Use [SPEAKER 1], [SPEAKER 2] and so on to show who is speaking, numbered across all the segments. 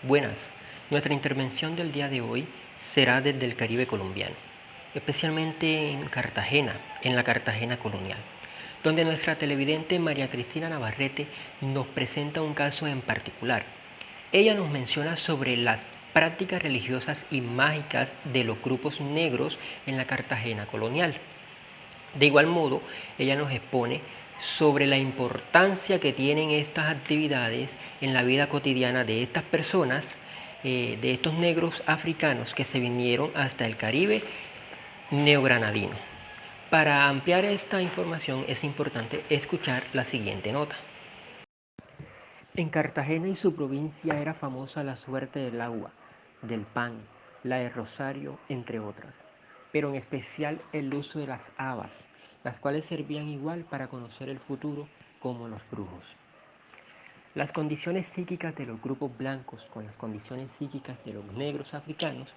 [SPEAKER 1] Buenas, nuestra intervención del día de hoy será desde el Caribe colombiano, especialmente en Cartagena, en la Cartagena colonial, donde nuestra televidente María Cristina Navarrete nos presenta un caso en particular. Ella nos menciona sobre las prácticas religiosas y mágicas de los grupos negros en la Cartagena colonial. De igual modo, ella nos expone sobre la importancia que tienen estas actividades en la vida cotidiana de estas personas, de estos negros africanos que se vinieron hasta el Caribe neogranadino. Para ampliar esta información es importante escuchar la siguiente nota. En Cartagena y su provincia era famosa la suerte del agua, del pan, la de rosario, entre otras, pero en especial el uso de las habas, las cuales servían igual para conocer el futuro como los brujos. Las condiciones psíquicas de los grupos blancos con las condiciones psíquicas de los negros africanos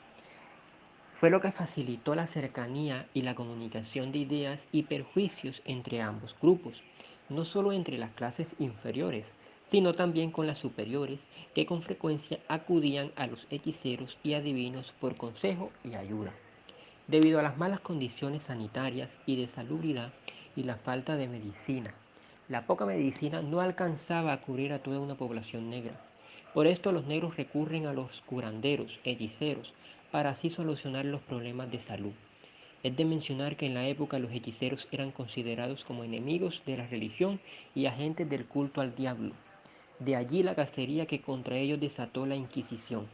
[SPEAKER 1] fue lo que facilitó la cercanía y la comunicación de ideas y perjuicios entre ambos grupos, no solo entre las clases inferiores, sino también con las superiores, que con frecuencia acudían a los hechiceros y adivinos por consejo y ayuda. Debido a las malas condiciones sanitarias y de salubridad y la falta de medicina, la poca medicina no alcanzaba a cubrir a toda una población negra. Por esto los negros recurren a los curanderos, hechiceros, para así solucionar los problemas de salud. Es de mencionar que en la época los hechiceros eran considerados como enemigos de la religión y agentes del culto al diablo. De allí la cacería que contra ellos desató la Inquisición.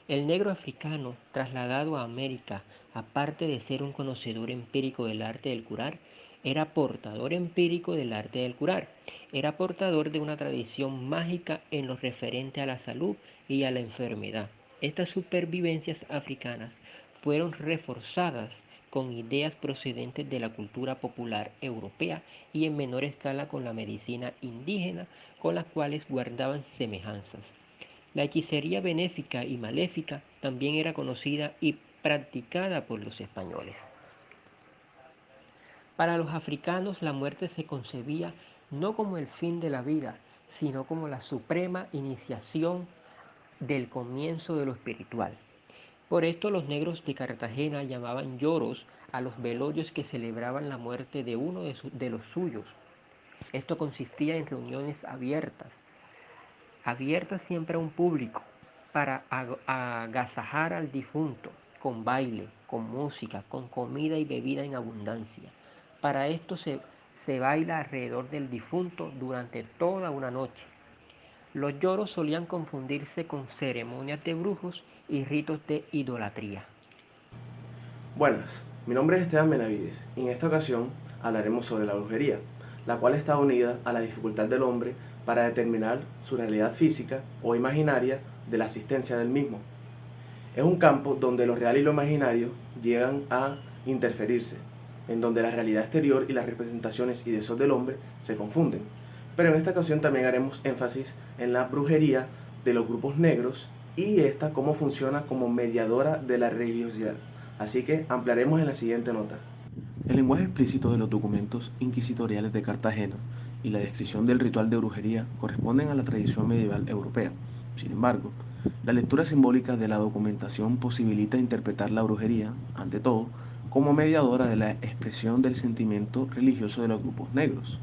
[SPEAKER 1] El negro africano, trasladado a América, aparte de ser un conocedor empírico del arte del curar, era portador empírico del arte del curar. Era portador de una tradición mágica en lo referente a la salud y a la enfermedad. Estas supervivencias africanas fueron reforzadas con ideas procedentes de la cultura popular europea y en menor escala con la medicina indígena, con las cuales guardaban semejanzas. La hechicería benéfica y maléfica también era conocida y practicada por los españoles. Para los africanos la muerte se concebía no como el fin de la vida, sino como la suprema iniciación del comienzo de lo espiritual. Por esto los negros de Cartagena llamaban lloros a los velorios que celebraban la muerte de uno de los suyos. Esto consistía en reuniones abiertas siempre a un público, para agasajar al difunto, con baile, con música, con comida y bebida en abundancia. Para esto se baila alrededor del difunto durante toda una noche. Los lloros solían confundirse con ceremonias de brujos y ritos de idolatría.
[SPEAKER 2] Buenas, mi nombre es Esteban Benavides y en esta ocasión hablaremos sobre la brujería, la cual está unida a la dificultad del hombre para determinar su realidad física o imaginaria de la existencia del mismo. Es un campo donde lo real y lo imaginario llegan a interferirse, en donde la realidad exterior y las representaciones y deseos del hombre se confunden. Pero en esta ocasión también haremos énfasis en la brujería de los grupos negros y esta cómo funciona como mediadora de la religiosidad. Así que ampliaremos en la siguiente nota. El lenguaje explícito de los documentos inquisitoriales de Cartagena y la descripción del ritual de brujería corresponden a la tradición medieval europea. Sin embargo, la lectura simbólica de la documentación posibilita interpretar la brujería, ante todo, como mediadora de la expresión del sentimiento religioso de los grupos negros.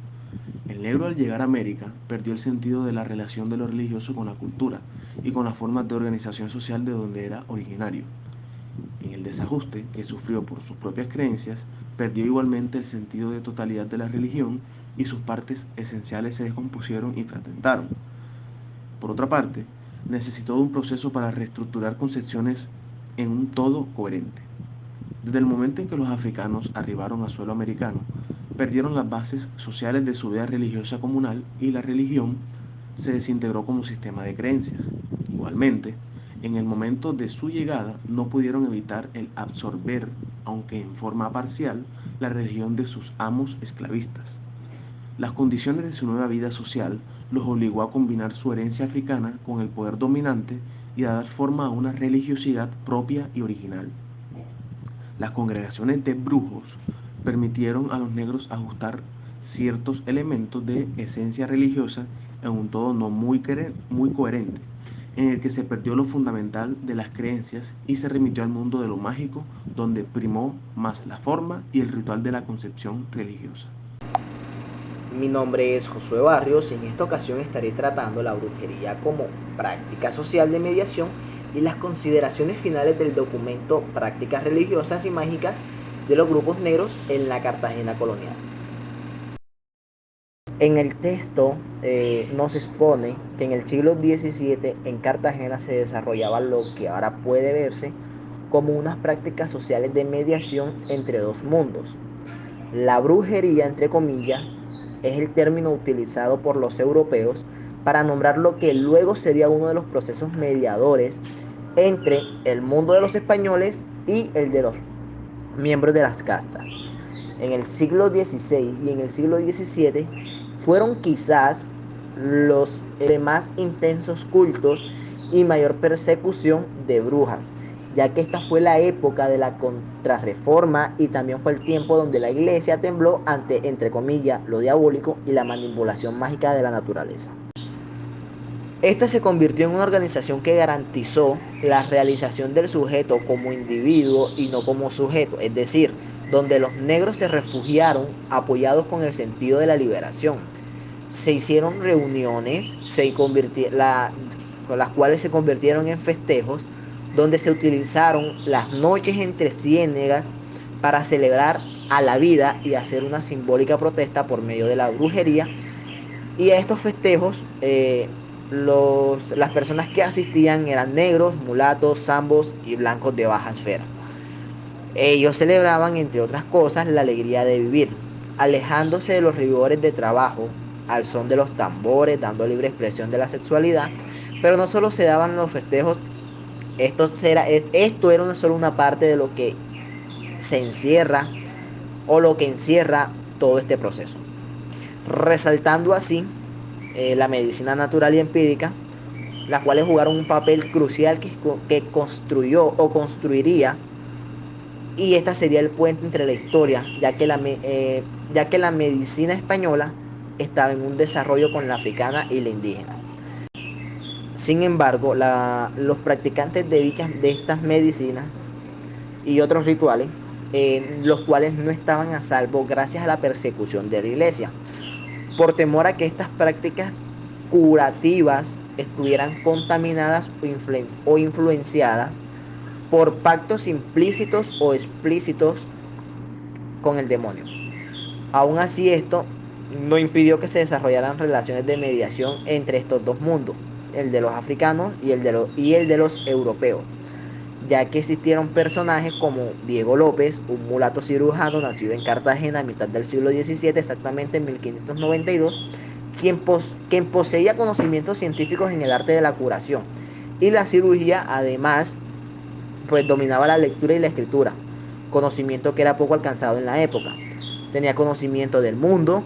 [SPEAKER 2] El negro al llegar a América perdió el sentido de la relación de lo religioso con la cultura y con las formas de organización social de donde era originario. En el desajuste que sufrió por sus propias creencias, perdió igualmente el sentido de totalidad de la religión y sus partes esenciales se descompusieron y fragmentaron. Por otra parte, necesitó de un proceso para reestructurar concepciones en un todo coherente. Desde el momento en que los africanos arribaron a suelo americano, perdieron las bases sociales de su vida religiosa comunal y la religión se desintegró como sistema de creencias. Igualmente, en el momento de su llegada no pudieron evitar el absorber, aunque en forma parcial, la religión de sus amos esclavistas. Las condiciones de su nueva vida social los obligó a combinar su herencia africana con el poder dominante y a dar forma a una religiosidad propia y original. Las congregaciones de brujos permitieron a los negros ajustar ciertos elementos de esencia religiosa en un todo no muy coherente. en el que se perdió lo fundamental de las creencias y se remitió al mundo de lo mágico, donde primó más la forma y el ritual de la concepción religiosa.
[SPEAKER 3] Mi nombre es Josué Barrios y en esta ocasión estaré tratando la brujería como práctica social de mediación y las consideraciones finales del documento Prácticas religiosas y mágicas de los grupos negros en la Cartagena colonial. En el texto nos expone que en el siglo XVII en Cartagena se desarrollaba lo que ahora puede verse como unas prácticas sociales de mediación entre dos mundos. La brujería, entre comillas, es el término utilizado por los europeos para nombrar lo que luego sería uno de los procesos mediadores entre el mundo de los españoles y el de los miembros de las castas. En el siglo XVI y en el siglo XVII fueron quizás los más intensos cultos y mayor persecución de brujas, ya que esta fue la época de la contrarreforma y también fue el tiempo donde la iglesia tembló ante, entre comillas, lo diabólico y la manipulación mágica de la naturaleza. Esta se convirtió en una organización que garantizó la realización del sujeto como individuo y no como sujeto, es decir, donde los negros se refugiaron apoyados con el sentido de la liberación. Se hicieron reuniones con las cuales se convirtieron en festejos, donde se utilizaron las noches entre ciénegas para celebrar a la vida y hacer una simbólica protesta por medio de la brujería. Y a estos festejos, las personas que asistían eran negros, mulatos, zambos y blancos de baja esfera. Ellos celebraban, entre otras cosas, la alegría de vivir, alejándose de los rigores de trabajo, al son de los tambores, dando libre expresión de la sexualidad. Pero no solo se daban los festejos, esto era solo una parte de lo que se encierra o lo que encierra todo este proceso. Resaltando así la medicina natural y empírica, las cuales jugaron un papel crucial que construyó o construiría, y esta sería el puente entre la historia, ya que la medicina española estaba en un desarrollo con la africana y la indígena. Sin embargo, los practicantes de estas medicinas y otros rituales, los cuales no estaban a salvo gracias a la persecución de la iglesia, por temor a que estas prácticas curativas estuvieran contaminadas o influenciadas por pactos implícitos o explícitos con el demonio. Aún así, esto no impidió que se desarrollaran relaciones de mediación entre estos dos mundos, el de los africanos y el de los europeos, ya que existieron personajes como Diego López, un mulato cirujano nacido en Cartagena a mitad del siglo XVII, exactamente en 1592, quien poseía conocimientos científicos en el arte de la curación y la cirugía. Además, pues dominaba la lectura y la escritura, conocimiento que era poco alcanzado en la época. Tenía conocimiento del mundo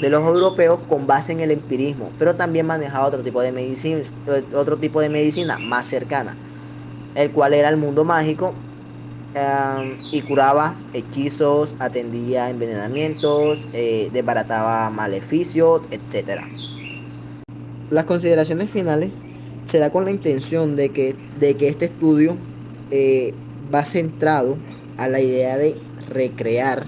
[SPEAKER 3] de los europeos con base en el empirismo, pero también manejaba otro tipo de medicina más cercana, el cual era el mundo mágico, y curaba hechizos, atendía envenenamientos, desbarataba maleficios, etc. Las consideraciones finales se da con la intención de que este estudio va centrado a la idea de recrear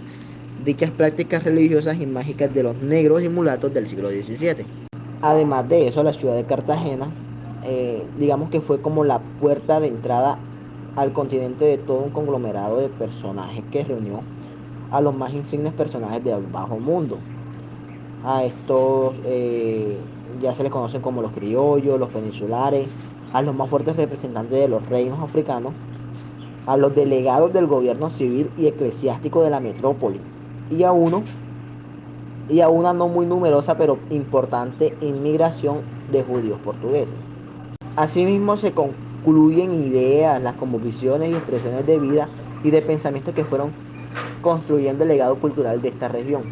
[SPEAKER 3] dichas prácticas religiosas y mágicas de los negros y mulatos del siglo XVII. Además de eso, la ciudad de Cartagena, digamos que fue como la puerta de entrada al continente de todo un conglomerado de personajes que reunió a los más insignes personajes del bajo mundo. A estos ya se les conocen como los criollos, los peninsulares, a los más fuertes representantes de los reinos africanos, a los delegados del gobierno civil y eclesiástico de la metrópoli, y a una no muy numerosa pero importante inmigración de judíos portugueses. Asimismo, se concluyen ideas, las cosmovisiones y expresiones de vida y de pensamiento que fueron construyendo el legado cultural de esta región.